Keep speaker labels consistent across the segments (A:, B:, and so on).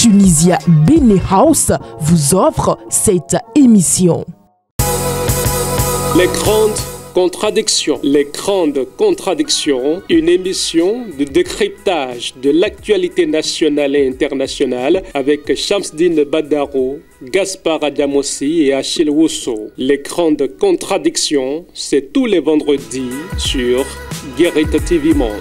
A: Tunisia Bene House vous offre cette émission.
B: Les grandes contradictions. Les grandes contradictions, une émission de décryptage de l'actualité nationale et internationale avec Shamsdine Badaro, Gaspard Adamossi et Achille Wusso. Les grandes contradictions, c'est tous les vendredis sur Guérite TV Monde.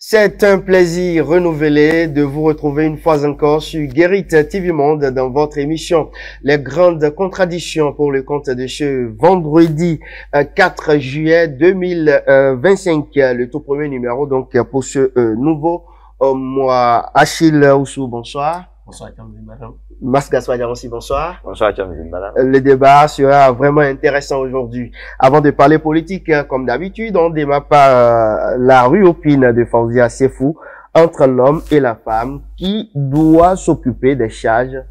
C: C'est un plaisir renouvelé de vous retrouver une fois encore sur Guérite TV Monde dans votre émission Les grandes contradictions pour le compte de ce vendredi 4 juillet 2025, le tout premier numéro donc pour ce nouveau mois. Achille Wusso, bonsoir.
D: Bonsoir, madame.
C: Gaspard aussi, bonsoir.
D: Bonsoir, madame.
C: Le débat sera vraiment intéressant aujourd'hui. Avant de parler politique, comme d'habitude, on démarre par la rue opine de Fauzia Sefou entre l'homme et la femme qui doit s'occuper des charges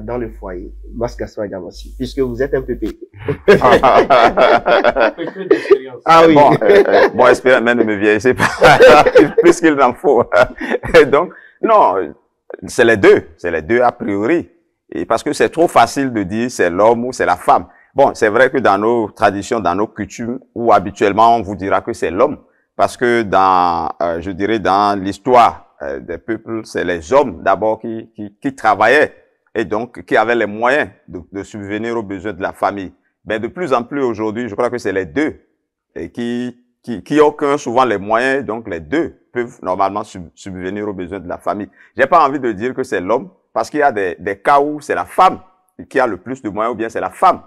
C: dans le foyer. Gaspard aussi, puisque vous êtes un pépé.
D: Ah oui. Bon, espérez, mais ne me vieillissez pas plus qu'il n'en faut. Donc, non, c'est les deux a priori. Et parce que c'est trop facile de dire c'est l'homme ou c'est la femme. Bon, c'est vrai que dans nos traditions, dans nos coutumes, où habituellement on vous dira que c'est l'homme, parce que dans, je dirais, dans l'histoire des peuples, c'est les hommes d'abord qui travaillaient et donc qui avaient les moyens de subvenir aux besoins de la famille. Mais de plus en plus aujourd'hui, je crois que c'est les deux et qui ont souvent les moyens, donc les deux peuvent normalement subvenir aux besoins de la famille. J'ai pas envie de dire que c'est l'homme, parce qu'il y a des cas où c'est la femme qui a le plus de moyens, ou bien c'est la femme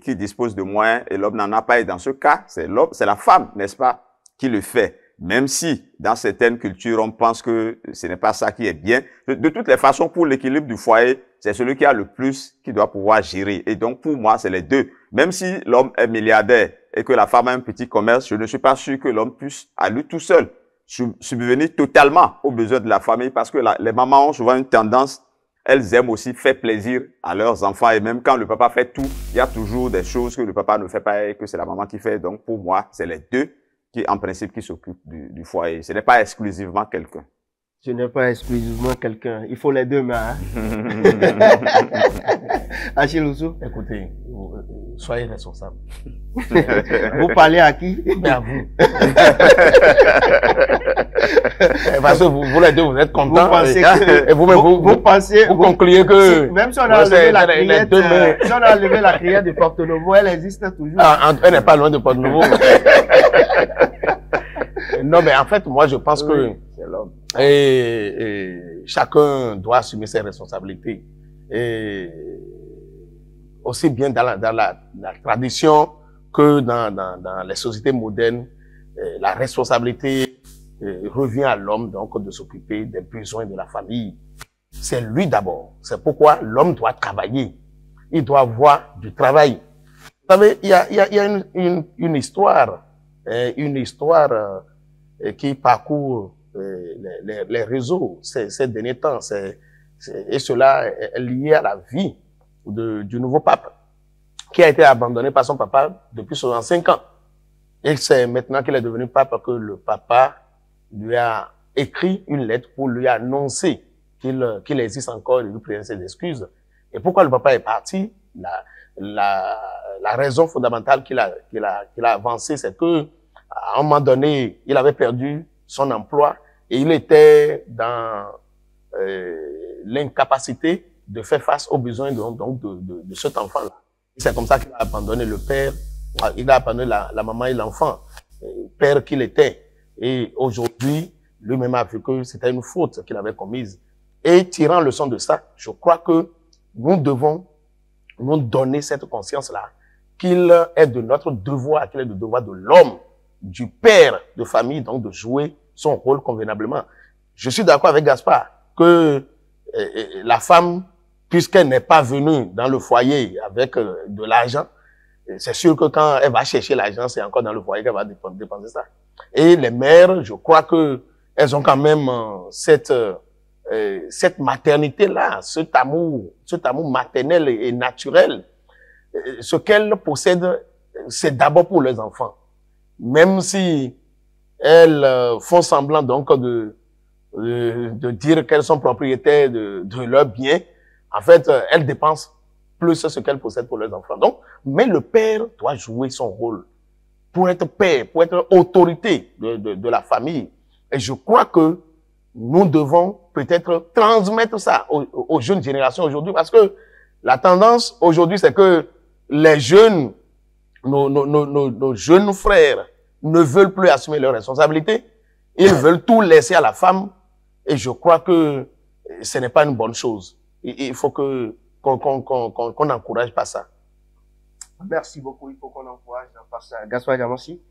D: qui dispose de moyens et l'homme n'en a pas. Et dans ce cas, c'est la femme, n'est-ce pas, qui le fait. Même si, dans certaines cultures, on pense que ce n'est pas ça qui est bien. De toutes les façons, pour l'équilibre du foyer, c'est celui qui a le plus qui doit pouvoir gérer. Et donc, pour moi, c'est les deux. Même si l'homme est milliardaire et que la femme a un petit commerce, je ne suis pas sûr que l'homme puisse, à lui tout seul, subvenir totalement aux besoins de la famille, parce que les mamans ont souvent une tendance, elles aiment aussi faire plaisir à leurs enfants, et même quand le papa fait tout, il y a toujours des choses que le papa ne fait pas et que c'est la maman qui fait. Donc pour moi, c'est les deux qui, en principe, qui s'occupent du foyer. Ce n'est pas exclusivement quelqu'un.
C: Ce n'est pas exclusivement quelqu'un. Il faut les deux mains. Achille Wusso.
E: Écoutez, soyez responsable.
C: Vous parlez à qui?
E: Mais à vous. Parce que vous les deux, vous êtes contents.
C: Vous pensez que,
E: et vous concluez que...
C: Même si on a enlevé la criette, si on a enlevé la criette de Porto-Novo, elle existe toujours.
E: Ah, elle n'est pas loin de Porto-Novo. Non, mais en fait, moi, je pense que chacun doit assumer ses responsabilités. Et aussi bien dans la tradition que dans les sociétés modernes, la responsabilité revient à l'homme donc de s'occuper des besoins de la famille. C'est lui d'abord. C'est pourquoi l'homme doit travailler. Il doit avoir du travail. Vous savez, il y a une histoire qui parcourt les réseaux ces derniers temps. Et cela est lié à la vie du nouveau pape, qui a été abandonné par son papa depuis 65 ans. Et c'est maintenant qu'il est devenu pape que le papa lui a écrit une lettre pour lui annoncer qu'il existe encore et lui présenter ses excuses. Et pourquoi le papa est parti? La raison fondamentale qu'il a avancée, c'est que à un moment donné, il avait perdu son emploi et il était dans l'incapacité de faire face aux besoins de cet enfant-là. C'est comme ça qu'il a abandonné le père, il a abandonné la maman et l'enfant, père qu'il était. Et aujourd'hui, lui-même a vu que c'était une faute qu'il avait commise. Et tirant leçon de ça, je crois que nous devons nous donner cette conscience-là, qu'il est de notre devoir, qu'il est du devoir de l'homme, du père de famille, donc de jouer son rôle convenablement. Je suis d'accord avec Gaspard que la femme, puisqu'elle n'est pas venue dans le foyer avec de l'argent, c'est sûr que quand elle va chercher l'argent, c'est encore dans le foyer qu'elle va dépenser ça. Et les mères, je crois que elles ont quand même cette maternité-là, cet amour maternel et naturel. Ce qu'elles possèdent, c'est d'abord pour les enfants. Même si elles font semblant donc de dire qu'elles sont propriétaires de leurs biens. En fait, elles dépensent plus ce qu'elles possèdent pour leurs enfants. Donc, mais le père doit jouer son rôle pour être père, pour être autorité de la famille. Et je crois que nous devons peut-être transmettre ça aux jeunes générations aujourd'hui, parce que la tendance aujourd'hui, c'est que les jeunes, nos jeunes frères ne veulent plus assumer leurs responsabilités. Ils veulent tout laisser à la femme. Et je crois que ce n'est pas une bonne chose. Il faut qu'on n'encourage pas ça.
C: Merci beaucoup. Il faut qu'on encourage ça. Gaspard Diamansi,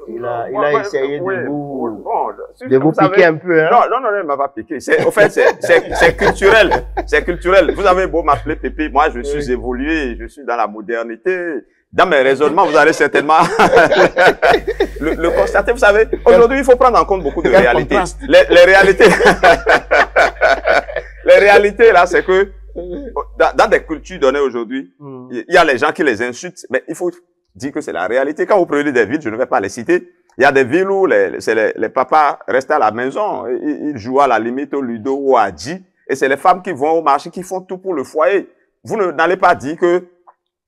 C: il a essayé de vous piquer un peu. Hein?
D: Non, il m'a pas piqué. En fait, c'est culturel. C'est culturel. Vous avez beau m'appeler Pépé, moi je suis évolué, je suis dans la modernité. Dans mes raisonnements, vous allez certainement le constater. Vous savez, aujourd'hui, il faut prendre en compte beaucoup de réalités. Les réalités, les réalités là, c'est que dans des cultures données aujourd'hui, il y a les gens qui les insultent, mais il faut dire que c'est la réalité. Quand vous prenez des villes, je ne vais pas les citer, il y a des villes où les papas restent à la maison, ils jouent à la limite au ludo ou à Dji, et c'est les femmes qui vont au marché, qui font tout pour le foyer. Vous n'allez pas dire que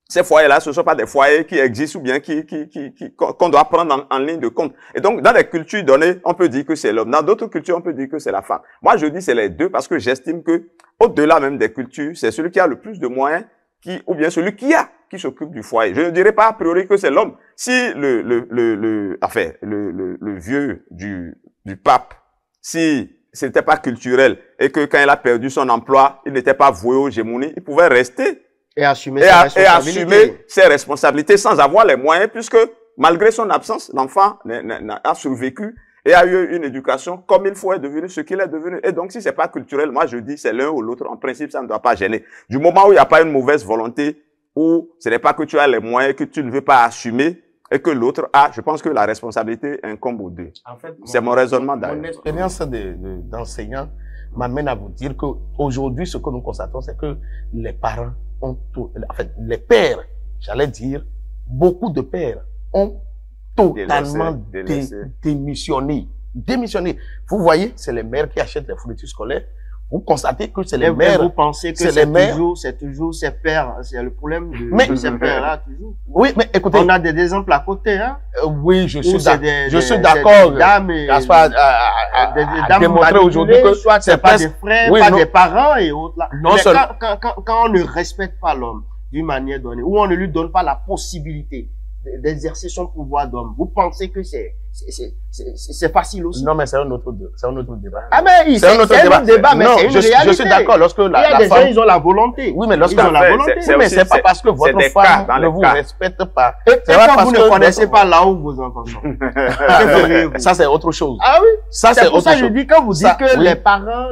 D: ces foyers-là, ce ne sont pas des foyers qui existent ou bien qu'on doit prendre en ligne de compte. Et donc, dans les cultures données, on peut dire que c'est l'homme. Dans d'autres cultures, on peut dire que c'est la femme. Moi, je dis c'est les deux parce que j'estime que, au-delà même des cultures, c'est celui qui a le plus de moyens ou bien celui qui s'occupe du foyer. Je ne dirais pas a priori que c'est l'homme. Si le vieux du pape, si c'était pas culturel et que quand il a perdu son emploi, il n'était pas voué aux gémonies, il pouvait rester
C: et assumer
D: ses responsabilités sans avoir les moyens, puisque malgré son absence, l'enfant a survécu et a eu une éducation comme il faut, est devenu ce qu'il est devenu. Et donc, si c'est pas culturel, moi je dis c'est l'un ou l'autre. En principe, ça ne doit pas gêner. Du moment où il n'y a pas une mauvaise volonté, où ce n'est pas que tu as les moyens que tu ne veux pas assumer et que l'autre a, je pense que la responsabilité incombe aux deux. En fait, c'est mon raisonnement d'ailleurs.
E: Mon expérience d'enseignant m'amène à vous dire qu'aujourd'hui, ce que nous constatons, c'est que les parents ont tout, en fait, les pères, j'allais dire, beaucoup de pères ont totalement démissionné. Vous voyez, c'est les mères qui achètent les fournitures scolaires. Vous constatez que c'est les mères.
C: Vous pensez que c'est toujours ces pères, c'est le problème de ces pères-là, toujours.
E: Oui, mais écoutez.
C: On a des exemples à côté, hein.
E: Oui, je suis d'accord. Gaspard a démontré aujourd'hui que
C: soit c'est pas des frères, pas des parents et autres là. Non seulement. Quand on ne respecte pas l'homme d'une manière donnée, ou on ne lui donne pas la possibilité d'exercer son pouvoir d'homme, vous pensez que c'est facile aussi?
E: Non, mais c'est un autre débat.
C: Ah, mais c'est un autre débat, mais c'est une réalité.
E: Je suis d'accord, lorsque
C: il y a des gens, ils ont la volonté.
E: Oui, mais lorsqu'ils ont la volonté. Mais c'est pas parce que votre femme ne vous respecte pas.
C: Et quand vous ne connaissez pas là où vos enfants sont.
E: Ça, c'est autre chose.
C: Ah oui?
E: Ça, c'est autre chose.
C: C'est pour ça que je dis, quand vous dites que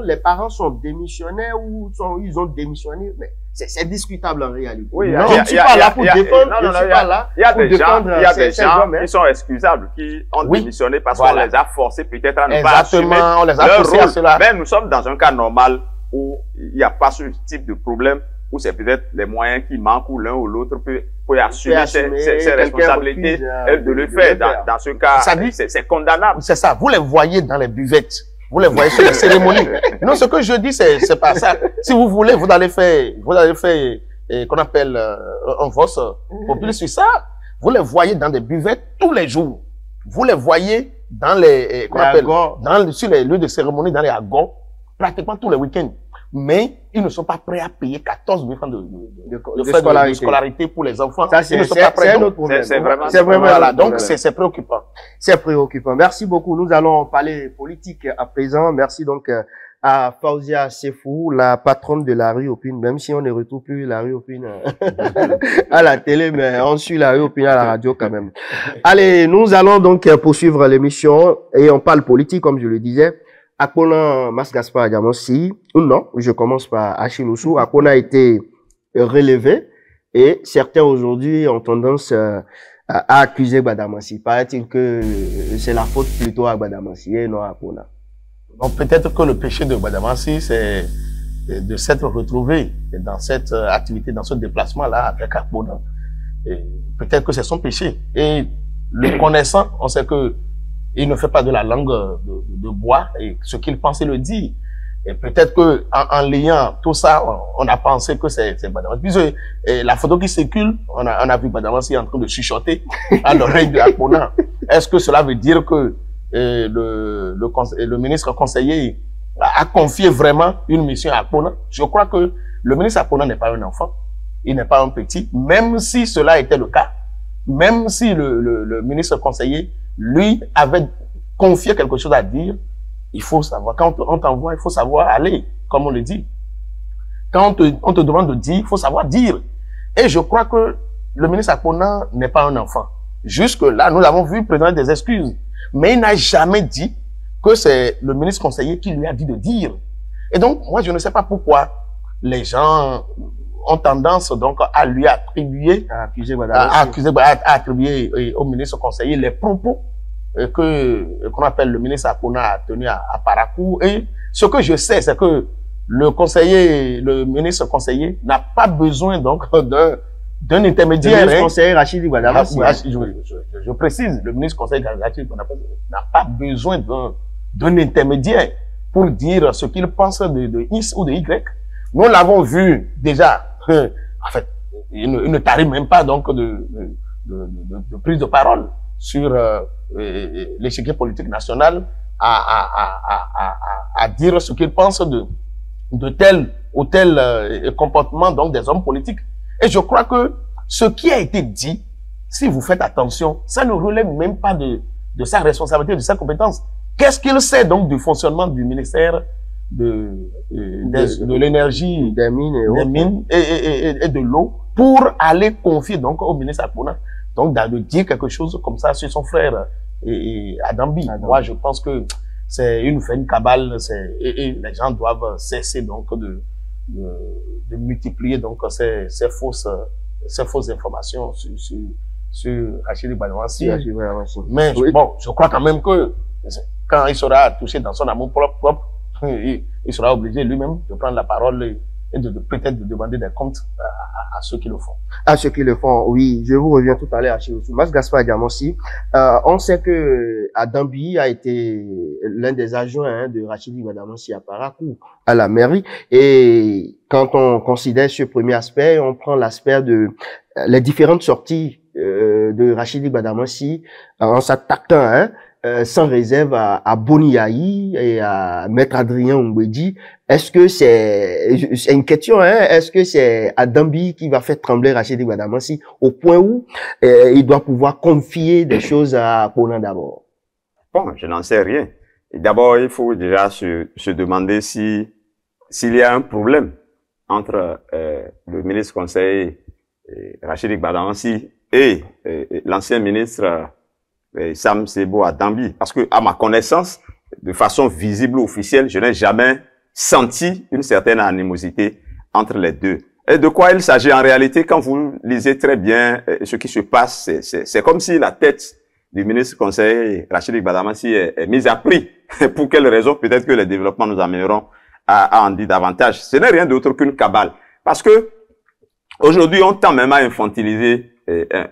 C: les parents sont démissionnaires ou ils ont démissionné, mais c'est discutable en réalité.
D: Oui,
C: je ne suis pas là pour défendre, je ne suis pas là pour défendre.
D: Il y a des gens qui sont excusables, qui ont démissionné parce qu'on les a forcés peut-être à ne pas assumer
E: on les a forcés à cela.
D: Mais nous sommes dans un cas normal où il n'y a pas ce type de problème, où c'est peut-être les moyens qui manquent, où l'un ou l'autre peut assumer ses responsabilités et de le faire. Dans ce cas, c'est condamnable.
E: C'est ça, vous les voyez dans les buvettes. Vous les voyez sur les cérémonies. Non, ce que je dis, c'est pas ça. Si vous voulez, vous allez faire, qu'on appelle, un vote populaire sur ça. Vous les voyez dans des buvettes tous les jours. Vous les voyez dans sur les lieux de cérémonie, dans les agons, pratiquement tous les week-ends. Mais ils ne sont pas prêts à payer 14 000 francs de scolarité pour les enfants.
C: Ça, c'est un autre problème.
D: C'est
E: vraiment voilà. Donc, c'est préoccupant.
C: C'est préoccupant. Merci beaucoup. Nous allons parler politique à présent. Merci donc à Fauzia Sefou, la patronne de la rue Opine, même si on ne retrouve plus la rue Opine à la télé, mais on suit la rue Opine à la radio quand même. Allez, nous allons donc poursuivre l'émission et on parle politique, comme je le disais. Akpona Mas Gaspard Diamansi, ou non, je commence par Achinousou. Akpona a été relevé et certains aujourd'hui ont tendance à accuser Gbadamansi. Paraît-il que c'est la faute plutôt à Gbadamansi et non à Akpona.
E: Donc peut-être que le péché de Gbadamansi, c'est de s'être retrouvé dans cette activité, dans ce déplacement-là avec Akpona. Peut-être que c'est son péché. Et le connaissant, on sait que il ne fait pas de la langue de bois, et ce qu'il pense, il le dit. Et peut-être que en liant tout ça, on a pensé que c'est Gbadamassi. Puis la photo qui circule, on a vu Gbadamassi en train de chuchoter à l'oreille de Akpona. Est-ce que cela veut dire que le ministre conseiller a confié vraiment une mission à Akpona? Je crois que le ministre Akpona n'est pas un enfant, il n'est pas un petit, même si cela était le cas, même si le ministre conseiller, lui, avait confié quelque chose à dire. Il faut savoir, quand on t'envoie, il faut savoir aller, comme on le dit. Quand on te demande de dire, il faut savoir dire. Et je crois que le ministre Akpona n'est pas un enfant. Jusque-là, nous l'avons vu présenter des excuses. Mais il n'a jamais dit que c'est le ministre conseiller qui lui a dit de dire. Et donc, moi, je ne sais pas pourquoi les gens ont tendance donc à lui attribuer, à attribuer au ministre conseiller les propos qu'on appelle le ministre Akpona a tenu à Parakou. Et ce que je sais, c'est que le ministre conseiller n'a pas besoin donc d'un intermédiaire.
C: Le ministre conseiller Rachidi Gbadamassi.
E: Je précise, le ministre conseiller Rachidi Gbadamassi n'a pas besoin d'un intermédiaire pour dire ce qu'il pense de X ou de Y. Nous l'avons vu déjà. En fait, il ne tarit même pas donc de prise de parole sur l'échiquier politique national à dire ce qu'il pense de tel ou tel comportement donc des hommes politiques. Et je crois que ce qui a été dit, si vous faites attention, ça ne relève même pas de sa responsabilité, de sa compétence. Qu'est-ce qu'il sait donc du fonctionnement du ministère de l'énergie,
C: des mines
E: et de l'eau pour aller confier donc au ministre Akpona donc de dire quelque chose comme ça sur son frère Adambi. Moi, je pense que c'est une cabale, et les gens doivent cesser donc de multiplier donc ces fausses informations sur Rachidi Gbadamassi. Mais oui. Bon, je crois quand même que quand il sera touché dans son amour propre, il sera obligé lui-même de prendre la parole et peut-être de demander des comptes à ceux qui le font.
C: À ceux qui le font, oui. Je vous reviens tout à l'heure à Mas Gaspard Diamansi. On sait que Adambi a été l'un des adjoints de Rachidi Gbadamassi à Parakou, à la mairie. Et quand on considère ce premier aspect, on prend l'aspect de les différentes sorties de Rachidi Gbadamassi en s'attaquant sans réserve à Boniaï et à Maître Adrien Mbedi. Est-ce que c'est une question, est-ce que c'est Adambi qui va faire trembler Rachidi Gbadamassi au point où il doit pouvoir confier des choses à Akpona d'abord?
D: Bon, je n'en sais rien. D'abord, il faut déjà se demander s'il y a un problème entre le ministre conseiller Rachidi Gbadamassi et l'ancien ministre Sam Sebo Adambi. Parce que, à ma connaissance, de façon visible ou officielle, je n'ai jamais senti une certaine animosité entre les deux. Et de quoi il s'agit en réalité? Quand vous lisez très bien ce qui se passe, c'est comme si la tête du ministre conseiller Rachidi Gbadamassi est mise à prix. Pour quelle raison? Peut-être que les développements nous amèneront à en dire davantage. Ce n'est rien d'autre qu'une cabale. Parce que aujourd'hui, on tend même à infantiliser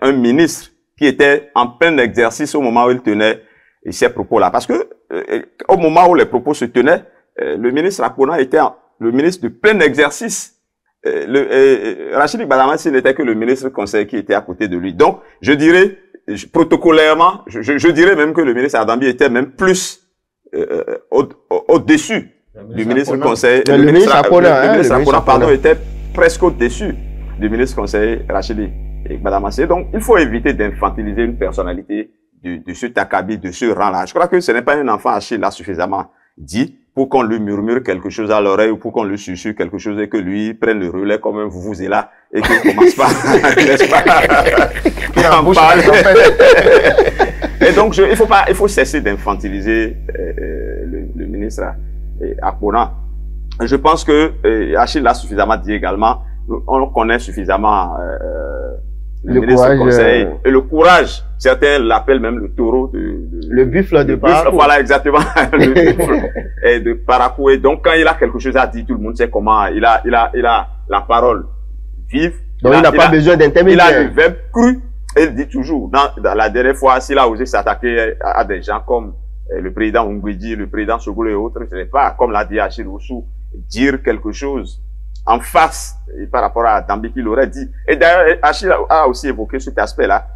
D: un ministre qui était en plein exercice au moment où il tenait ces propos-là. Parce que au moment où les propos se tenaient, le ministre Akpona était le ministre de plein exercice. Rachidi Gbadamassi n'était que le ministre conseiller qui était à côté de lui. Donc, je dirais, protocolairement, je dirais même que le ministre Adambi était même plus au-dessus du ministre conseiller.
C: Le ministre
D: Akpona, pardon, était presque au-dessus du ministre conseiller Rachidi Gbadamassi. Donc, il faut éviter d'infantiliser une personnalité de ce acabit, de ce rang-là. Je crois que ce n'est pas un enfant Achille là suffisamment dit pour qu'on lui murmure quelque chose à l'oreille ou pour qu'on lui susurre quelque chose et que lui prenne le relais comme un vous-vous-là et qu'il commence pas, n'est-ce pas, en parler. Et donc, il faut cesser d'infantiliser le ministre Akpona. Je pense que Achille l'a suffisamment dit également. On connaît suffisamment le ministre conseil et le courage. Certains l'appellent même le taureau
C: le buffle de Parakou.
D: Voilà, exactement. Le buffle de Parakou. Et donc, quand il a quelque chose à dire, tout le monde sait comment. Il a la parole vive.
C: Donc, il n'a pas besoin d'intermédiaire.
D: Il a le verbe cru. il dit toujours, dans la dernière fois, s'il a osé s'attaquer à des gens comme le président Ngwedi, le président Sogolo et autres, ce n'est pas, comme l'a dit Achille Oussou, dire quelque chose en face par rapport à Dambi qu'il aurait dit. Et d'ailleurs, Achille a aussi évoqué cet aspect-là.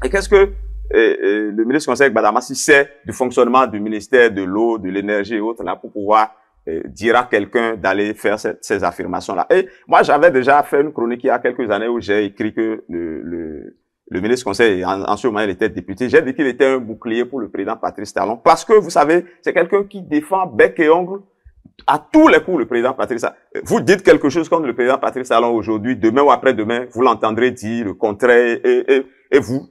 D: Et qu'est-ce que le ministre conseiller Gbadamassi sait du fonctionnement du ministère de l'eau, de l'énergie et autres là pour pouvoir dire à quelqu'un d'aller faire ces affirmations-là. Et moi, j'avais déjà fait une chronique il y a quelques années où j'ai écrit que le ministre conseil, en ce moment, il était député. J'ai dit qu'il était un bouclier pour le président Patrice Talon. Parce que, vous savez, c'est quelqu'un qui défend bec et ongle à tous les coups le président Patrice Talon. Vous dites quelque chose comme le président Patrice Talon aujourd'hui, demain ou après-demain, vous l'entendrez dire le contraire et vous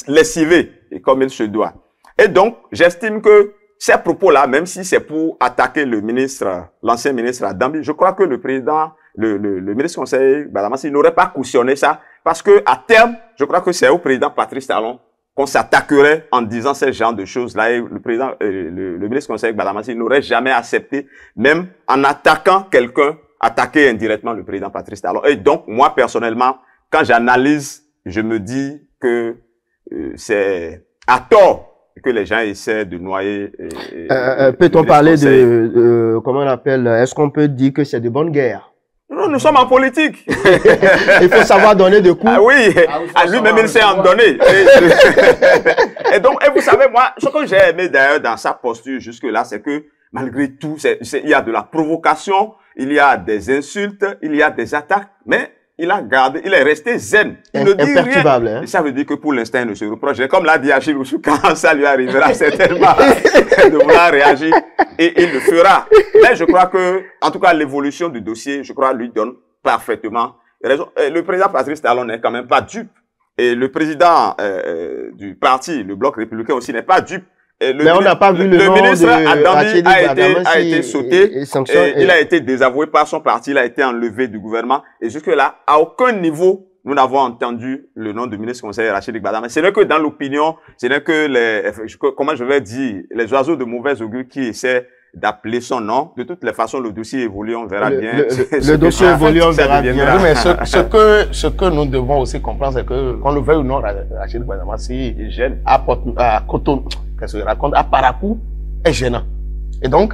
D: lessivez comme il se doit. Et donc, j'estime que ces propos-là, même si c'est pour attaquer le ministre, l'ancien ministre Adambi, je crois que le président, le ministre conseiller Gbadamassi n'aurait pas cautionné ça. Parce que, à terme, je crois que c'est au président Patrice Talon qu'on s'attaquerait en disant ce genre de choses-là. Et le président, le ministre conseiller Gbadamassi n'aurait jamais accepté, même en attaquant quelqu'un, attaquer indirectement le président Patrice Talon. Et donc, moi, personnellement, quand j'analyse, je me dis que c'est à tort que les gens essaient de noyer.
C: Peut-on parler de, comment on appelle, est-ce qu'on peut dire que c'est de bonne guerre?
D: Non, nous sommes en politique.
C: Il faut savoir donner de coups.
D: Ah oui, lui-même il sait en donner. Et donc, et vous savez, moi, ce que j'ai aimé d'ailleurs dans sa posture jusque-là, c'est que malgré tout, il y a de la provocation, il y a des insultes, il y a des attaques, mais il a gardé, il est resté zen. Il ne dit rien.
C: Hein?
D: Et ça veut dire que pour l'instant, il ne se reproche. Comme l'a dit Achille Oussou, quand ça lui arrivera certainement de vouloir réagir, et il le fera. Mais je crois que, en tout cas, l'évolution du dossier, je crois, lui donne parfaitement raison. Et le président Patrice Talon n'est quand même pas dupe. Et le président du parti, le Bloc républicain aussi, n'est pas dupe.
C: Mais on n'a pas vu le nom
D: ministre
C: de
D: Adambi a été sauté, il a été désavoué par son parti, il a été enlevé du gouvernement. Et jusque-là, à aucun niveau, nous n'avons entendu le nom du ministre conseiller Rachid Gbadamassi. Ce n'est que dans l'opinion, ce n'est que comment je vais dire, les oiseaux de mauvaise augure qui essaient d'appeler son nom. De toutes les façons, le dossier évolue, on verra bien.
C: Le dossier évolue, on verra bien.
E: Oui, mais ce que nous devons aussi comprendre, c'est que, qu'on le veuille ou non, Rachid Gbadamassi à Cotonou, qu'est-ce qu'il raconte, à Parakou, est gênant. Et donc,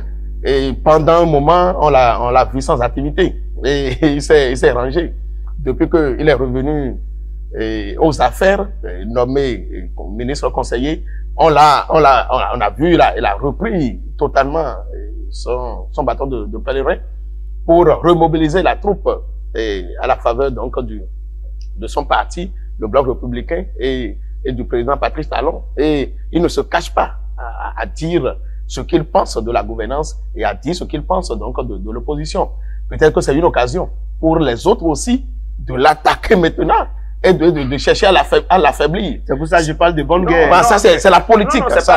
E: pendant un moment, on l'a vu sans activité. Et il s'est rangé. Depuis qu'il est revenu aux affaires, nommé ministre conseiller, on a vu, il a repris totalement son bâton de pèlerin pour remobiliser la troupe à la faveur donc de son parti, le Bloc républicain et du président Patrice Talon. Et il ne se cache pas à dire ce qu'il pense de la gouvernance et à dire ce qu'il pense donc de l'opposition. Peut-être que c'est une occasion pour les autres aussi de l'attaquer maintenant et de chercher à l'affaiblir.
C: C'est pour ça que je parle de bonne guerre.
E: Bah, ça, c'est la politique.
D: C'est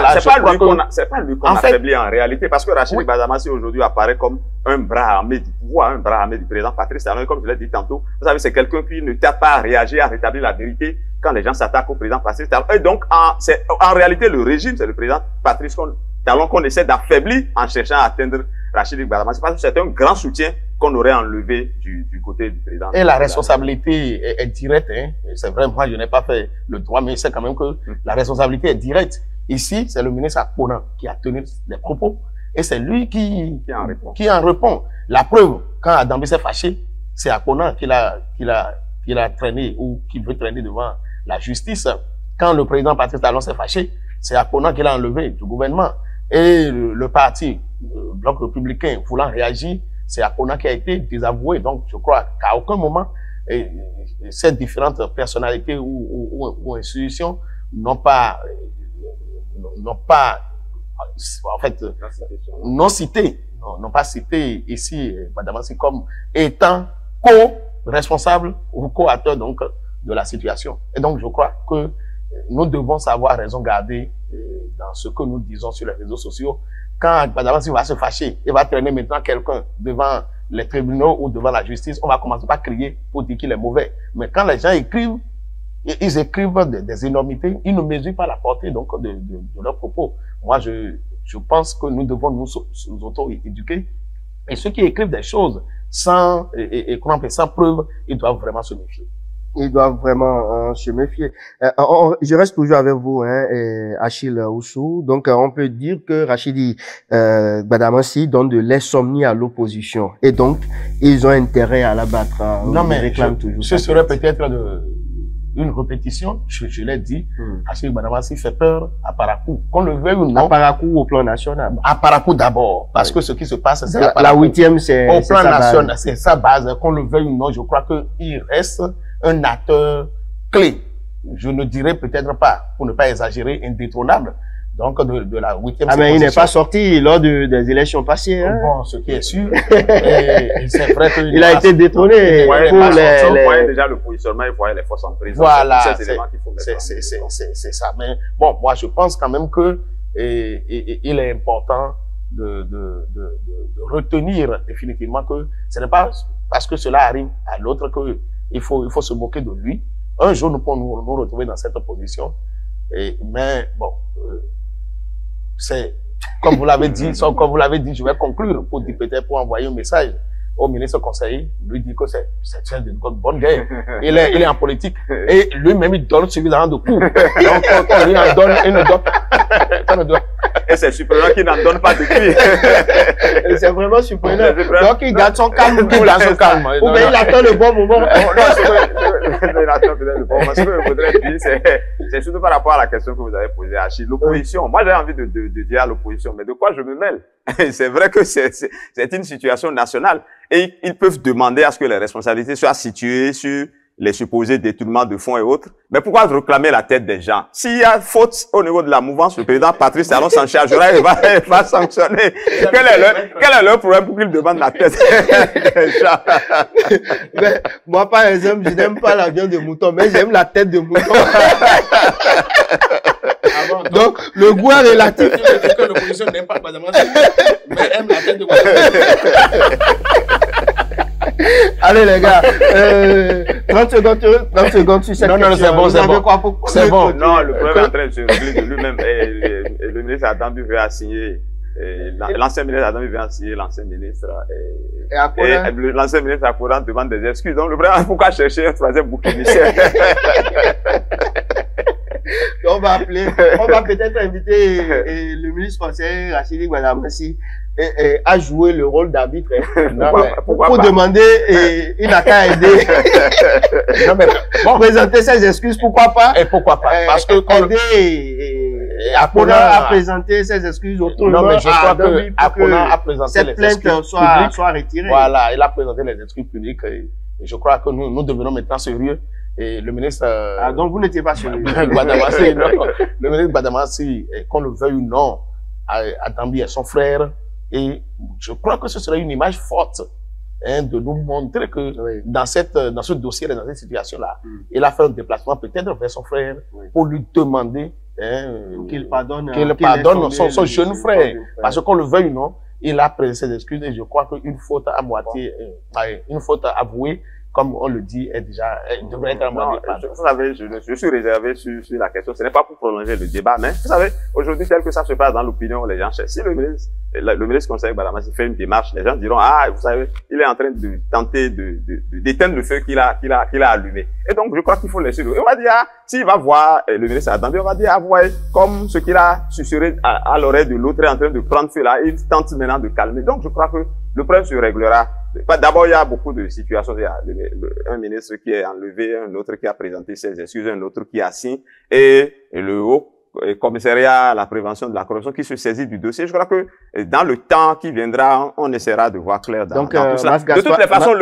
D: pas lui qu'on affaiblit en réalité, parce que Rachid Gbadamassi aujourd'hui apparaît comme un bras armé du pouvoir, un bras armé du président Patrice Talon. Comme je l'ai dit tantôt, vous savez, c'est quelqu'un qui ne tarde pas à réagir, à rétablir la vérité quand les gens s'attaquent au président Patrice Talon. Et donc, en réalité, le régime, c'est le président Patrice Talon qu'on essaie d'affaiblir en cherchant à atteindre Rachid Gbadamassi, parce que c'est un grand soutien qu'on aurait enlevé du côté du président.
E: Et la responsabilité est directe. Hein. C'est vrai, moi, je n'ai pas fait le droit, mais c'est quand même que la responsabilité est directe. Ici, c'est le ministre Akpona qui a tenu les propos. Et c'est lui qui en répond. La preuve, quand Adambi s'est fâché, c'est Akpona qui l'a traîné ou qui veut traîner devant la justice. Quand le président Patrice Talon s'est fâché, c'est Akpona qui l'a enlevé du gouvernement. Et le parti, le Bloc républicain, voulant réagir, c'est Akpona qui a été désavoué. Donc, je crois qu'à aucun moment, ces différentes personnalités ou institutions n'ont pas, en fait, n'ont pas cité ici Gbadamassi comme étant co-responsable ou co-acteur donc de la situation. Et donc, je crois que nous devons savoir raison garder dans ce que nous disons sur les réseaux sociaux. Quand Gbadamassi va se fâcher, il va traîner maintenant quelqu'un devant les tribunaux ou devant la justice, on va commencer par crier pour dire qu'il est mauvais. Mais quand les gens écrivent, ils écrivent des énormités, ils ne mesurent pas la portée donc de leurs propos. Moi, je pense que nous devons nous auto-éduquer. Et ceux qui écrivent des choses sans preuve, ils doivent vraiment se méfier.
C: Ils doivent vraiment se méfier. Je reste toujours avec vous, Achille Oussou. Donc, on peut dire que Rachidi Gbadamassi donne de l'insomnie à l'opposition. Et donc, ils ont intérêt à l'abattre.
E: Non, mais ce serait peut-être une répétition. Je l'ai dit. Achille Gbadamassi fait peur à Parakou. Qu'on le veuille ou non.
C: À Parakou au plan national.
E: À Parakou d'abord. Parce que ce qui se passe, c'est
C: la 8e, c'est
E: au plan national. C'est sa base. Qu'on le veuille ou non, je crois qu'il reste un acteur clé. Je ne dirais peut-être pas, pour ne pas exagérer, indétrônable. Donc, de la 8e.
C: Ah, mais il n'est pas sorti lors des élections passées, hein.
E: Bon, ce qui est sûr. Et c'est vrai qu'il
C: il a été détrôné.
D: Il voyait déjà le positionnement, il voyait les forces en prison.
E: Voilà. C'est ça. Mais bon, moi, je pense quand même que, il est important de retenir définitivement que ce n'est pas parce que cela arrive à l'autre que il faut se moquer de lui. Un jour, nous pourrons nous retrouver dans cette position. Mais bon, c'est comme vous l'avez dit, je vais conclure pour peut-être pour envoyer un message au ministre conseiller, lui dire que c'est une bonne guerre. Il est en politique et lui-même il donne suffisamment de coups. Donc quand lui en donne, il ne donne.
D: Et c'est surprenant qu'il n'en donne pas depuis.
C: C'est vraiment surprenant. Donc il garde son calme.
E: Il garde son calme.
C: Ou bien il attend le bon moment.
D: Il attend peut-être le bon moment. Ce que je voudrais dire, c'est surtout par rapport à la question que vous avez posée, Achille. L'opposition, moi j'ai envie de dire à l'opposition, mais de quoi je me mêle? C'est vrai que c'est une situation nationale. Et ils peuvent demander à ce que les responsabilités soient situées sur les supposés détournements de fonds et autres. Mais pourquoi réclamer la tête des gens? S'il y a faute au niveau de la mouvance, le président Patrice Talon s'en chargera et va sanctionner. Quel est leur problème pour qu'ils demandent la tête des gens?
C: Mais, moi, par exemple, je n'aime pas la viande de mouton, mais j'aime la tête de mouton. Donc, le goût est relatif.
E: Que l'opposition n'aime pas Gbadamassi, mais aime la tête de Gbadamassi.
C: Allez les gars, 30 secondes sur cette question.
E: Non, c'est bon, c'est bon.
C: C'est bon.
D: Non, le problème est en train de se régler de lui-même. Le ministre Adambi veut assigner, l'ancien ministre Adambi veut assigner l'ancien ministre. Et l'ancien ministre Akoran demande des excuses. Donc le problème, pourquoi chercher un troisième bouc émissaire?
C: On va peut-être inviter le ministre conseiller Rachidi Gbadamassi à jouer le rôle d'arbitre pour demander, il n'a qu'à aider.
E: Non, mais, bon,
C: présenter ses excuses, pourquoi pas?
E: Et pourquoi pas? Parce que
C: aider Akona à présenter ses excuses autour de
E: non, mais je crois que Akona a présenté
C: les excuses soit retirée.
E: Voilà, il a présenté les excuses publiques et je crois que nous devenons maintenant sérieux. Et le ministre...
C: donc vous n'étiez pas sérieux.
E: Gbadamassi, non. Le ministre Gbadamassi, qu'on le veuille ou non, Adambi est son frère. Et je crois que ce serait une image forte de nous montrer que dans ce dossier, dans cette situation-là, il a fait un déplacement peut-être vers son frère pour lui demander
C: qu'il pardonne
E: son jeune frère. Parce que qu'on le veuille ou non, il a présenté ses excuses et je crois qu'une faute à moitié, une faute avouée, comme on le dit, devrait être à moitié.
D: Vous savez, je suis réservé sur la question. Ce n'est pas pour prolonger le débat, mais vous savez, aujourd'hui, tel que ça se passe dans l'opinion, les gens cherchent. Si le ministre conseiller Gbadamassi fait une démarche, les gens diront, vous savez, il est en train de tenter d'éteindre le feu qu'il a allumé. Et donc, je crois qu'il faut laisser. On va dire, s'il va voir le ministre Adambi, on va dire, vous voyez, comme ce qu'il a susurré à l'oreille de l'autre est en train de prendre feu là, il tente maintenant de calmer. Donc, je crois que le problème se réglera. D'abord, il y a beaucoup de situations. Il y a un ministre qui est enlevé, un autre qui a présenté ses excuses, un autre qui assigne, et le haut commissariat à la prévention de la corruption qui se saisit du dossier. Je crois que dans le temps qui viendra, on essaiera de voir clair dans tout cela. De toutes les façons,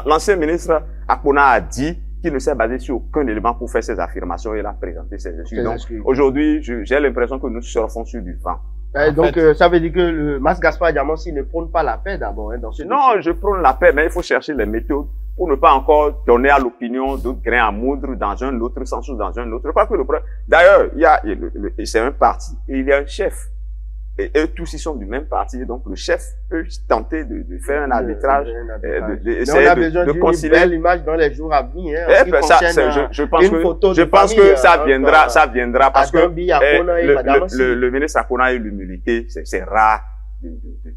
D: l'ancien ministre Akona a dit qu'il ne s'est basé sur aucun élément pour faire ses affirmations et il a présenté ses excuses. Donc, aujourd'hui, j'ai l'impression que nous surfons sur du vent.
C: Donc, ça veut dire que le Mas Gaspard Diamansi ne prône pas la paix d'abord, dans ce dossier.
D: Non, je prône la paix, mais il faut chercher les méthodes pour ne pas encore donner à l'opinion d'autres grains à moudre dans un autre sens ou dans un autre. Je crois que le problème, d'ailleurs, c'est un parti et il y a un chef. Et eux tous ils sont du même parti, donc le chef peut tenter de faire un arbitrage, d'essayer de concilier
C: l'image dans les jours à venir.
D: Je pense que ça viendra parce que le ministre Akona a eu l'humilité, c'est rare de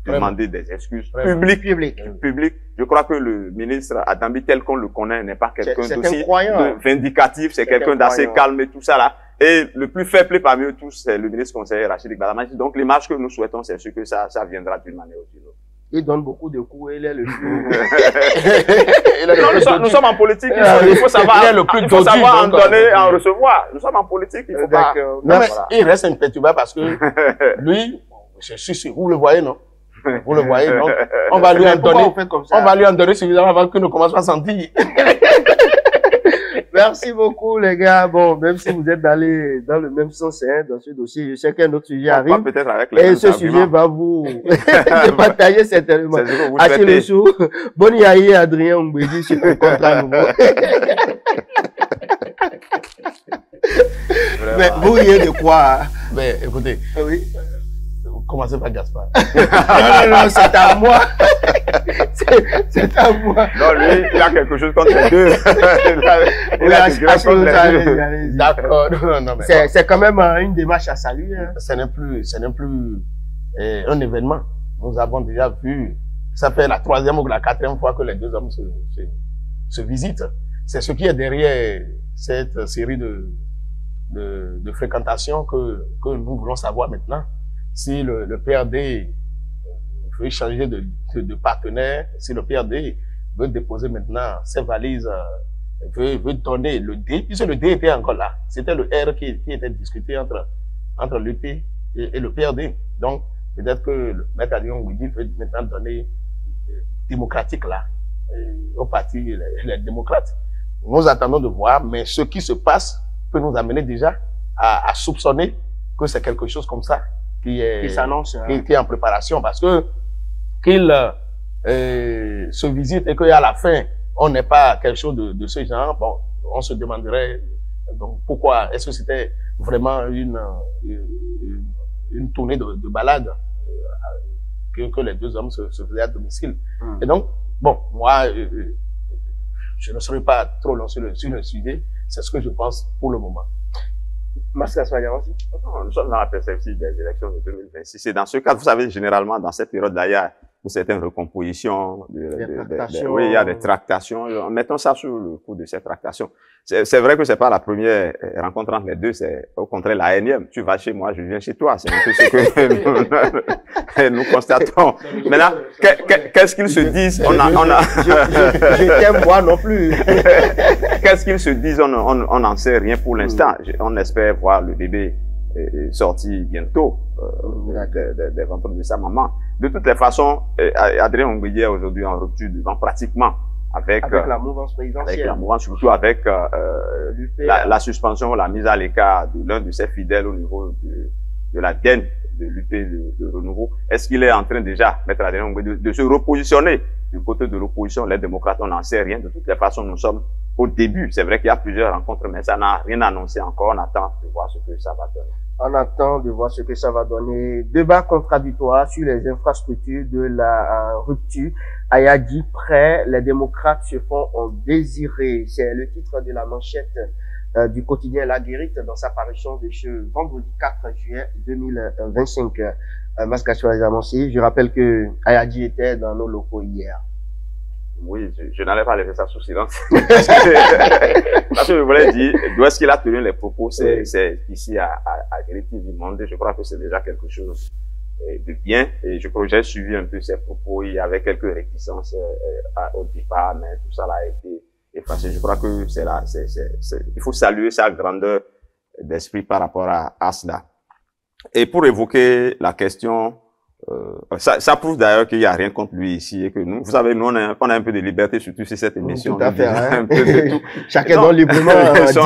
D: demander des excuses publiques. Je crois que le ministre Adambi, tel qu'on le connaît, n'est pas quelqu'un d'aussi vindicatif, c'est quelqu'un d'assez calme et tout ça là. Et le plus fair play parmi eux tous, c'est le ministre conseiller Rachid Gbalamachi. Donc l'image que nous souhaitons, c'est sûr que ça viendra d'une manière ou d'une autre.
C: Il donne beaucoup de coups et il est le plus...
D: nous sommes en politique, il faut savoir, il faut savoir en donner, en recevoir. Nous sommes en politique, il faut pas...
E: Non, mais il reste imperturbable parce que lui, je suis sûr, vous le voyez, non? Vous le voyez, donc on va lui en donner suffisamment avant que nous commençons à sentir.
C: Merci beaucoup, les gars. Bon, même si vous êtes allés dans le même sens, hein, dans ce dossier, je sais qu'un autre sujet arrive.
D: Peut-être avec
C: et ce sujet va vous partager certainement. Achetez le sou. Bonne yaïe, Adrien Mbedi, sur le contrat nouveau. Mais vous riez de quoi?
E: Mais écoutez.
C: Oui.
E: Commencez par Gaspard.
C: non, c'est à moi. C'est à moi.
D: Non, lui, il a quelque chose contre les deux. il a quelque chose contre les deux.
E: D'accord.
C: C'est quand même une démarche à saluer. Hein.
E: Ce n'est plus un événement. Nous avons déjà vu, ça fait la 3e ou la 4e fois que les deux hommes se visitent. C'est ce qui est derrière cette série de fréquentations que nous voulons savoir maintenant. Si le PRD veut changer de partenaire, si le PRD veut déposer maintenant ses valises, veut donner le D, puisque le D était encore là. C'était le R qui était discuté entre l'UP et le PRD. Donc, peut-être que le maître Adrien Mbedi veut maintenant donner démocratique là, au parti les démocrates. Nous attendons de voir, mais ce qui se passe peut nous amener déjà à soupçonner que c'est quelque chose comme ça qui
C: s'annonce,
E: qui est en préparation, parce que qu'il se visite et qu'à la fin on n'est pas quelque chose de ce genre, bon, on se demanderait donc pourquoi, est-ce que c'était vraiment une tournée de balade que les deux hommes se faisaient à domicile. Et donc bon, moi je ne serai pas trop long sur le sujet, c'est ce que je pense pour le moment.
D: Nous sommes dans la perspective des élections de 2026. Et dans ce cadre, vous savez, généralement, dans cette période-là, il y a une certaine recomposition. Oui, il y a des tractations. Mettons ça sur le coup de ces tractations. C'est vrai que c'est pas la première rencontre entre les deux, c'est au contraire la énième. Tu vas chez moi, je viens chez toi. C'est un peu ce que nous constatons. Maintenant, qu'est-ce qu'ils se disent?
C: Je t'aime moi non plus.
D: Qu'est-ce qu'ils se disent? On n'en sait rien pour l'instant. On espère voir le bébé sorti bientôt des ventres de sa maman. De toutes les façons, Adrien Mbedi est aujourd'hui en rupture devant pratiquement avec
C: la mouvance présidentielle. Avec
D: la mouvance, surtout avec la suspension, la mise à l'écart de l'un de ses fidèles au niveau de la DEN, de l'UP de Renouveau. Est-ce qu'il est en train déjà, Maître Adrien Mbedi, de se repositionner du côté de l'opposition? Les démocrates, on n'en sait rien. De toutes les façons, nous sommes au début. C'est vrai qu'il y a plusieurs rencontres, mais ça n'a rien annoncé encore. On attend de voir ce que ça va donner.
C: On attend de voir ce que ça va donner. Débat contradictoire sur les infrastructures de la rupture. Ayadi prêt, les démocrates se font en désirer. C'est le titre de la manchette du quotidien La Guérite dans sa parution de ce vendredi 4 juillet 2025. Je rappelle que Ayadi était dans nos locaux hier.
D: Oui, je n'allais pas laisser ça sous silence. Parce que je voulais dire, d'où est-ce qu'il a tenu les propos, c'est ici à Guérite du Monde. Je crois que c'est déjà quelque chose de bien. Et je crois que j'ai suivi un peu ses propos. Il y avait quelques réticences au départ, mais tout ça a été effacé. Je crois que il faut saluer sa grandeur d'esprit par rapport à cela. Et pour évoquer la question, ça prouve d'ailleurs qu'il n'y a rien contre lui ici et que nous, vous savez, nous, on a un peu de liberté, surtout sur cette émission.
C: Tout à fait, hein. Chacun donne librement,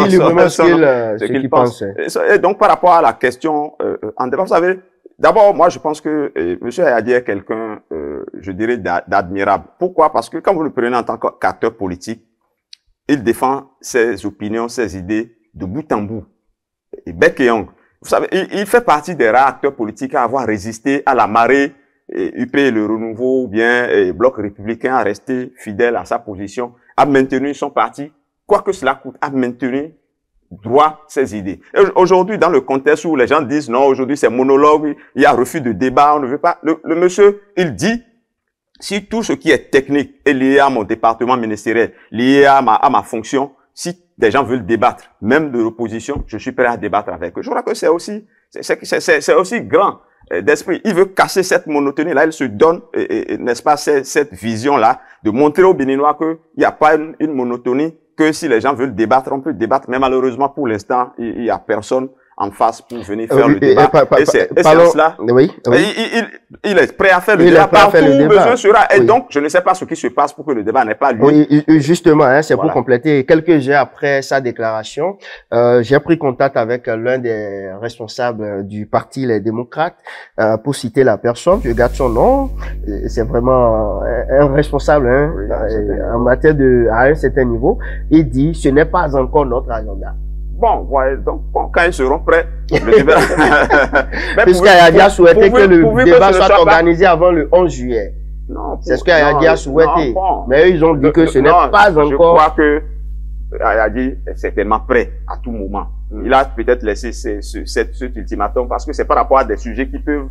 C: dit librement ce qu'il pense.
D: Et donc, par rapport à la question, en débat, vous savez, d'abord, moi, je pense que M. Ayadi est quelqu'un, je dirais, d'admirable. Pourquoi? Parce que quand vous le prenez en tant qu'acteur politique, il défend ses opinions, ses idées de bout en bout. Et bec et ongle. Vous savez, il fait partie des rares acteurs politiques à avoir résisté à la marée, UP, le Renouveau, ou bien Bloc républicain, à rester fidèle à sa position, à maintenir son parti, quoi que cela coûte, à maintenir droit ses idées. Et aujourd'hui, dans le contexte où les gens disent non, aujourd'hui c'est monologue, il y a refus de débat, on ne veut pas. Le monsieur, il dit, si tout ce qui est technique est lié à mon département ministériel, lié à ma fonction, si des gens veulent débattre, même de l'opposition, je suis prêt à débattre avec eux. Je crois que c'est aussi grand d'esprit. Il veut casser cette monotonie-là, il se donne, n'est-ce pas, cette vision-là, de montrer aux Béninois qu'il n'y a pas une monotonie, que si les gens veulent débattre, on peut débattre, mais malheureusement, pour l'instant, il n'y a personne en face pour venir faire le débat. Et c'est cela.
C: Oui.
D: Il est prêt à faire le débat partout où besoin sera. Et donc, je ne sais pas ce qui se passe pour que le débat n'ait pas lieu.
C: Oui, justement, hein, c'est pour compléter. Quelques heures après sa déclaration, j'ai pris contact avec l'un des responsables du parti Les Démocrates pour citer la personne. Je garde son nom. C'est vraiment un responsable en matière à un certain niveau. Il dit, ce n'est pas encore notre agenda.
D: Bon, voilà, donc, quand ils seront prêts, le débat...
C: Puisqu'Ayadi a souhaité que le débat soit organisé avant le 11 juillet.
D: Non,
C: c'est ce qu'Ayadi a souhaité.
D: Bon,
C: mais eux, ils ont dit que ce n'est pas encore...
D: Je crois que Ayadi est certainement prêt à tout moment. Il a peut-être laissé cet ultimatum parce que c'est par rapport à des sujets qui peuvent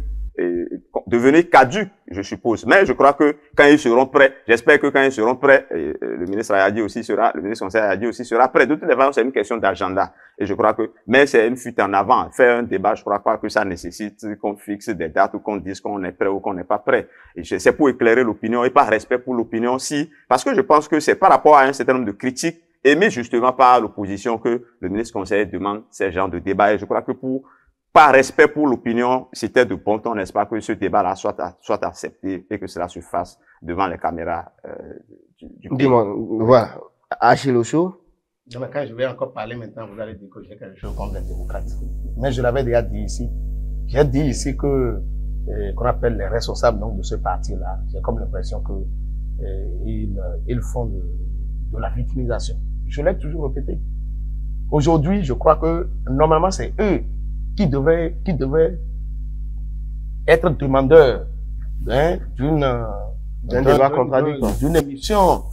D: devenir caduques, je suppose. Mais je crois que quand ils seront prêts, j'espère que quand ils seront prêts, le ministre Ayadi aussi sera, le ministre conseil Ayadi aussi sera prêt. De toutes les façons, c'est une question d'agenda. Et je crois que, mais c'est une fuite en avant. Faire un débat, je crois pas que ça nécessite qu'on fixe des dates ou qu'on dise qu'on est prêt ou qu'on n'est pas prêt. Et c'est pour éclairer l'opinion et par respect pour l'opinion aussi. Parce que je pense que c'est par rapport à un certain nombre de critiques émises justement par l'opposition que le ministre conseil demande ces genres de débats. Et je crois que par respect pour l'opinion, c'était de bon ton, n'est-ce pas, que ce débat-là soit accepté et que cela se fasse devant les caméras du pays.
C: Dis-moi, voilà, Achille Ocho.
E: Quand je vais encore parler maintenant, vous allez dire que j'ai quelque chose contre les démocrates. Mais je l'avais déjà dit ici. J'ai dit ici que qu'on appelle les responsables donc de ce parti-là. J'ai comme l'impression que ils font de la victimisation. Je l'ai toujours répété. Aujourd'hui, je crois que normalement c'est eux qui devait être demandeur d'un
C: débat contradictoire,
E: d'une émission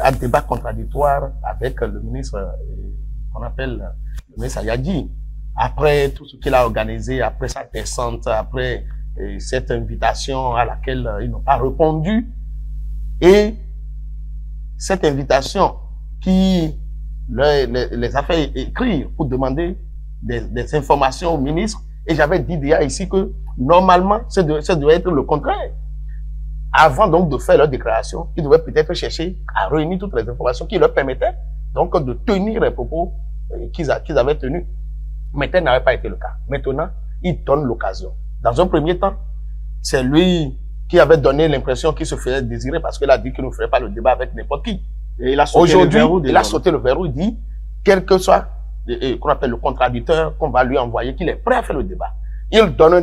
E: à débat contradictoire avec le ministre qu'on appelle le ministre Ayadi. Après tout ce qu'il a organisé, après sa descente, après cette invitation à laquelle ils n'ont pas répondu, et cette invitation qui les a fait écrire pour demander des informations au ministre, et j'avais dit déjà ici que normalement ça devait être le contraire. Avant donc de faire leur déclaration, ils devaient peut-être chercher à réunir toutes les informations qui leur permettaient donc de tenir les propos qu'ils avaient tenus. Mais tel n'avait pas été le cas. Maintenant, ils donnent l'occasion. Dans un premier temps, c'est lui qui avait donné l'impression qu'il se faisait désirer parce qu'il a dit qu'il ne ferait pas le débat avec n'importe qui.
C: Et il a sauté le verrou.
E: Il a sauté le verrou, il dit, quel que soit qu'on appelle le contradicteur qu'on va lui envoyer, qu'il est prêt à faire le débat. Il donne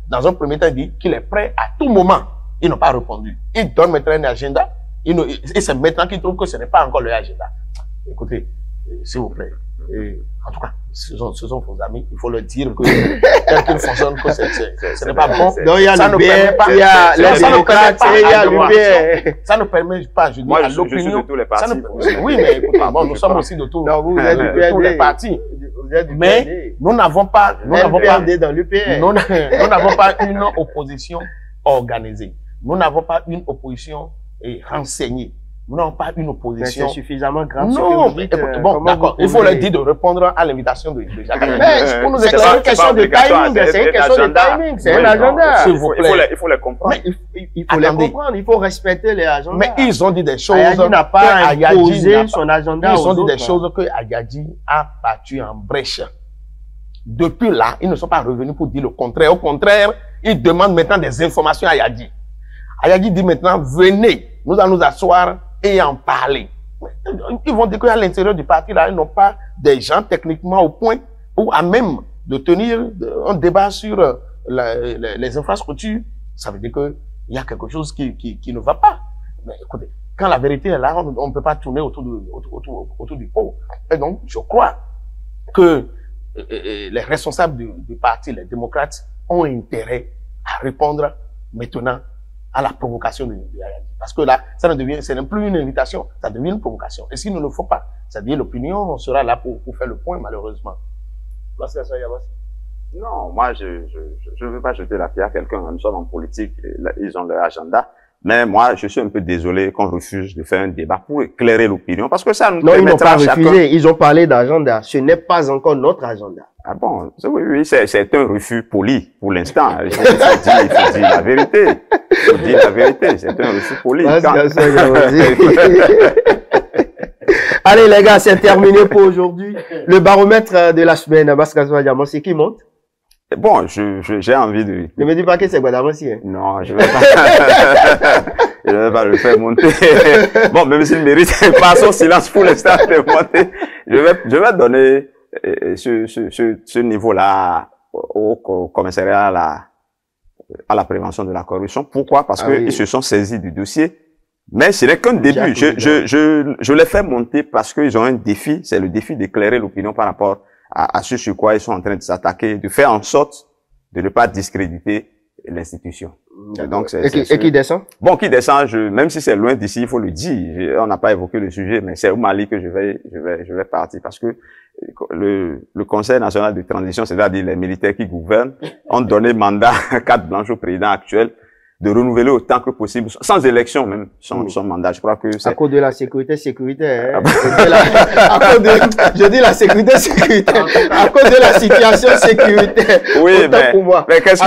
E: dans un premier temps, il dit qu'il est prêt à tout moment. Ils n'ont pas répondu. Il donne maintenant un agenda, et c'est maintenant qu'il trouve que ce n'est pas encore le agenda. Écoutez, s'il vous plaît, en tout cas, ce sont vos amis, il faut leur dire que tel qu'il fonctionne, que ce n'est pas bon.
C: Donc il y a
E: ça
C: le
E: ne permet pas,
C: il y a les démocrates et il y a l'UPR.
E: Ça ne permet pas, je dis,
D: moi,
E: à l'opinion.
D: Je suis de tous les partis.
E: Oui, mais écoutez, bon, nous sommes aussi de tous les partis. Mais nous n'avons pas, nous n'avons pas une opposition organisée. Nous n'avons pas une opposition renseignée. Nous n'avons pas une opposition.
C: C'est suffisamment grave.
E: Non, mais bon, d'accord. Il faut leur dire de répondre à l'invitation de Jacques.
C: Mais pour nous, c'est une question de timing. C'est une question de timing. C'est un agenda.
D: Il faut les comprendre.
C: Il faut les comprendre. Il faut respecter les agendas.
E: Mais ils ont dit des choses.
C: Ayadi n'a pas imposé son agenda.
E: Ils ont dit des choses que Ayadi a battu en brèche. Depuis là, ils ne sont pas revenus pour dire le contraire. Au contraire, ils demandent maintenant des informations à Ayadi. Ayadi dit maintenant, venez, nous allons nous asseoir et en parler. Ils vont dire qu'à l'intérieur du parti, là, ils n'ont pas des gens techniquement au point ou à même de tenir un débat sur les infrastructures. Ça veut dire qu'il y a quelque chose qui ne va pas. Mais écoutez, quand la vérité est là, on ne peut pas tourner autour du pot. Et donc, je crois que les responsables du parti, les démocrates, ont intérêt à répondre maintenant à la provocation de Ayadi. Parce que là, ce n'est plus une invitation, ça devient une provocation. Et s'ils ne le font pas, C'est-à-dire l'opinion sera là pour faire le point, malheureusement.
D: Non, moi, je ne veux pas jeter la pierre à quelqu'un. Nous sommes en politique, ils ont leur agenda. Mais moi, je suis un peu désolé qu'on refuse de faire un débat pour éclairer l'opinion, parce que ça nous permettra à chacun...
C: Non, ils n'ont pas refusé, ils ont parlé d'agenda. Ce n'est pas encore notre agenda.
D: Ah bon? Oui, c'est un refus poli, pour l'instant. Il faut dire la vérité. Il faut dire la vérité, c'est un refus poli.
C: Allez les gars, c'est terminé pour aujourd'hui. Le baromètre de la semaine, Maskasoa Diamansi, qui monte?
D: Bon, j'ai envie de...
C: Ne me dis pas que c'est Guadamansi. Hein?
D: Non, je vais pas... je vais pas le faire monter. Bon, même s'il mérite pas son silence pour l'instant de monter, je vais donner ce niveau-là au commissariat à la prévention de la corruption. Pourquoi? Parce qu'ils se sont saisis du dossier. Mais ce n'est qu'un début. Je les fais monter parce qu'ils ont un défi. C'est le défi d'éclairer l'opinion par rapport à ce sur quoi ils sont en train de s'attaquer, de faire en sorte de ne pas discréditer l'institution. Donc,
C: et qui descend? Bon,
D: qui descend, même si c'est loin d'ici, il faut le dire. On n'a pas évoqué le sujet, mais c'est au Mali que je vais partir parce que le Conseil national de transition, c'est-à-dire les militaires qui gouvernent, ont donné mandat carte blanche au président actuel de renouveler autant que possible, sans élection même, son mandat. Je crois que c'est...
C: À cause de la sécurité. Hein. Je dis la sécurité. À cause de la situation sécuritaire.
D: Oui, mais qu'est-ce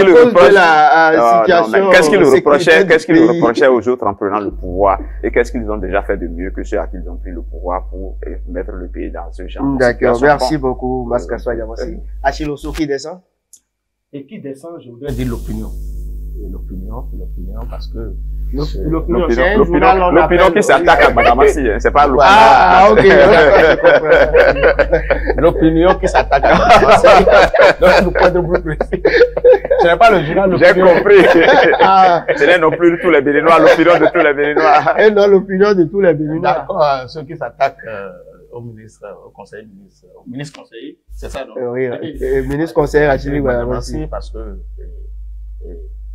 D: qu'il lui reprochait aux autres en prenant le pouvoir? Et qu'est-ce qu'ils ont déjà fait de mieux que ceux à qui ils ont pris le pouvoir pour mettre le pays dans ce genre?
C: D'accord, merci beaucoup, Maskasoa Diamansi. Achille Osso, qui descend?
E: Et qui descend, je voudrais dire l'opinion. L'opinion, parce que
D: l'opinion qui s'attaque à Guadamansi, c'est pas l'opinion.
C: Ah, ok.
E: L'opinion qui s'attaque à Guadamansi. Donc, le point de vue précis. Ce n'est pas le journal.
D: J'ai compris. Ce n'est non plus tous les Béninois, l'opinion de tous les Béninois.
C: Et non, l'opinion de tous les Béninois.
E: D'accord, ceux qui s'attaquent au ministre, au conseiller ministre, au ministre conseiller, c'est ça, non?
C: Oui, ministre conseiller Achille Guadamansi.
E: Parce que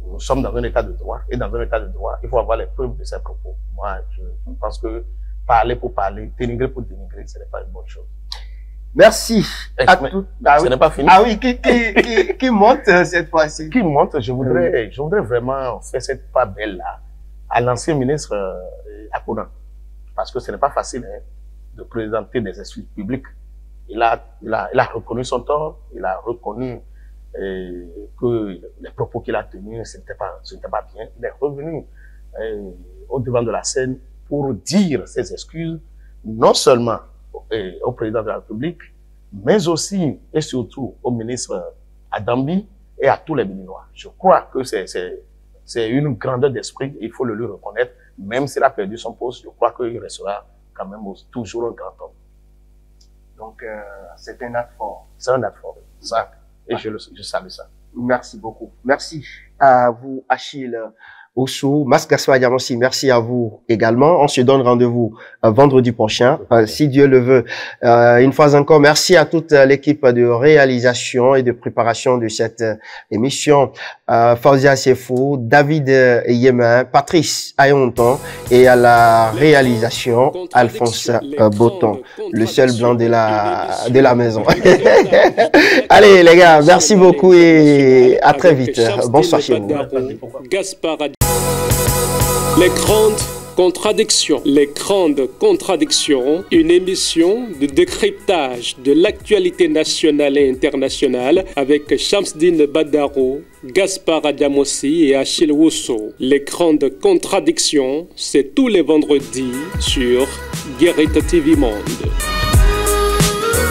E: nous sommes dans un état de droit, et dans un état de droit, il faut avoir les preuves de ses propos. Moi, je pense que parler pour parler, dénigrer pour dénigrer, ce n'est pas une bonne chose.
C: Merci.
E: Ce n'est pas fini.
C: Ah oui, qui monte cette fois-ci?
E: Qui monte? Je voudrais vraiment faire cette part belle-là à l'ancien ministre Akona. Parce que ce n'est pas facile de présenter des excuses publiques. Il a reconnu son tort, il a reconnu que les propos qu'il a tenus, ce n'était pas bien. Il est revenu au devant de la scène pour dire ses excuses, non seulement au président de la République, mais aussi et surtout au ministre Adambi et à tous les Béninois. Je crois que c'est une grandeur d'esprit, il faut le lui reconnaître, même s'il a perdu son poste, je crois qu'il restera quand même toujours un grand homme.
C: Donc, c'est un acte fort.
E: C'est un acte fort, ça. Et je salue ça.
C: Merci beaucoup. Merci à vous, Achille Osso, Maskasoa Diamansi. Merci à vous également. On se donne rendez-vous vendredi prochain, si Dieu le veut. Une fois encore, merci à toute l'équipe de réalisation et de préparation de cette émission. Fauzia Sefou, David Yemin, Patrice Ayonton et à la réalisation, Alphonse Boton, le seul blanc de la maison. Allez les gars, merci beaucoup et à très vite. Bonsoir chez vous.
B: Les grandes contradictions. Les grandes contradictions, une émission de décryptage de l'actualité nationale et internationale avec Shamsdine Badaro, Gaspard Diamansi et Achille Osso. Les grandes contradictions, c'est tous les vendredis sur Guérite TV Monde.